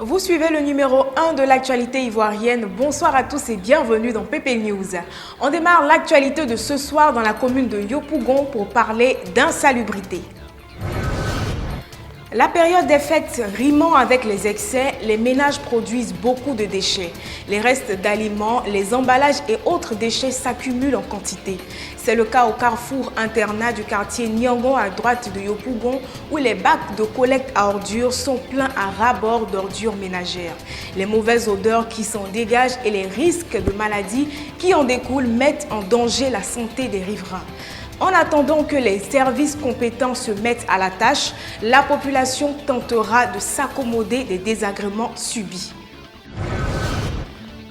Vous suivez le numéro 1 de l'actualité ivoirienne. Bonsoir à tous et bienvenue dans PP News. On démarre l'actualité de ce soir dans la commune de Yopougon pour parler d'insalubrité. La période des fêtes rimant avec les excès, les ménages produisent beaucoup de déchets. Les restes d'aliments, les emballages et autres déchets s'accumulent en quantité. C'est le cas au carrefour internat du quartier Nyangon à droite de Yopougon où les bacs de collecte à ordures sont pleins à ras-bord d'ordures ménagères. Les mauvaises odeurs qui s'en dégagent et les risques de maladies qui en découlent mettent en danger la santé des riverains. En attendant que les services compétents se mettent à la tâche, la population tentera de s'accommoder des désagréments subis.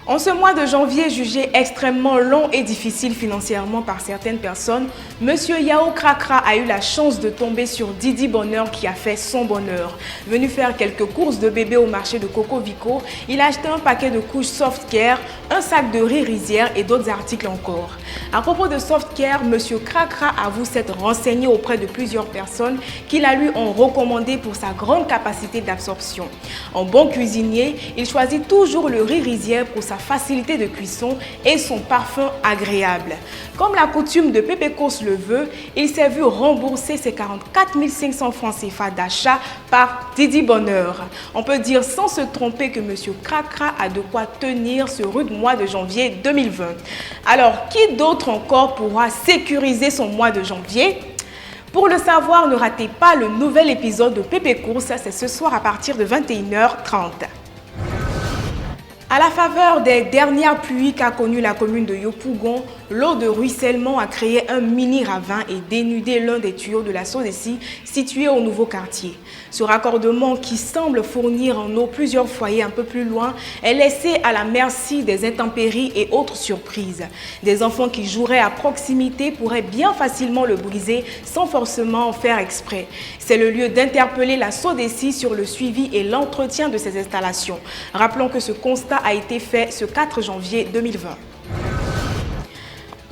En ce mois de janvier, jugé extrêmement long et difficile financièrement par certaines personnes, M. Yao Krakra a eu la chance de tomber sur Didi Bonheur qui a fait son bonheur. Venu faire quelques courses de bébé au marché de Coco Vico, il a acheté un paquet de couches Softcare, un sac de riz rizière et d'autres articles encore. À propos de Softcare, M. Krakra avoue s'être renseigné auprès de plusieurs personnes qui la lui ont recommandé pour sa grande capacité d'absorption. En bon cuisinier, il choisit toujours le riz rizière pour sa facilité de cuisson et son parfum agréable. Comme la coutume de Pépécos le veut, il s'est vu rembourser ses 44 500 francs CFA d'achat par Didi Bonheur. On peut dire sans se tromper que M. Krakra a de quoi tenir ce rude mois de janvier 2020. Alors, qui d'autre encore pourra sécuriser son mois de janvier? Pour le savoir, ne ratez pas le nouvel épisode de Pépécos, c'est ce soir à partir de 21h30. À la faveur des dernières pluies qu'a connues la commune de Yopougon, l'eau de ruissellement a créé un mini ravin et dénudé l'un des tuyaux de la Sodeci situé au nouveau quartier. Ce raccordement qui semble fournir en eau plusieurs foyers un peu plus loin est laissé à la merci des intempéries et autres surprises. Des enfants qui joueraient à proximité pourraient bien facilement le briser sans forcément en faire exprès. C'est le lieu d'interpeller la Sodeci sur le suivi et l'entretien de ces installations. Rappelons que ce constat a été fait ce 4 janvier 2020.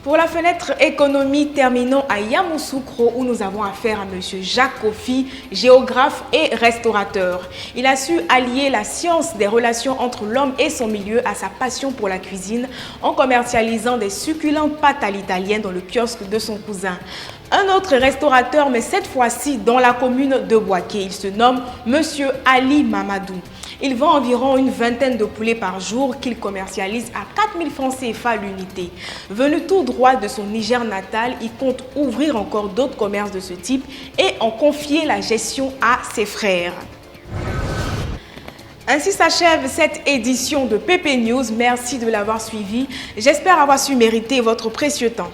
Pour la fenêtre économie, terminons à Yamoussoukro où nous avons affaire à M. Jacques Kofi, géographe et restaurateur. Il a su allier la science des relations entre l'homme et son milieu à sa passion pour la cuisine en commercialisant des succulentes pâtes à l'italienne dans le kiosque de son cousin. Un autre restaurateur, mais cette fois-ci dans la commune de Boaké. Il se nomme M. Ali Mamadou. Il vend environ une vingtaine de poulets par jour qu'il commercialise à 4 000 francs CFA l'unité. Venu tout droit de son Niger natal, il compte ouvrir encore d'autres commerces de ce type et en confier la gestion à ses frères. Ainsi s'achève cette édition de PP News. Merci de l'avoir suivi. J'espère avoir su mériter votre précieux temps.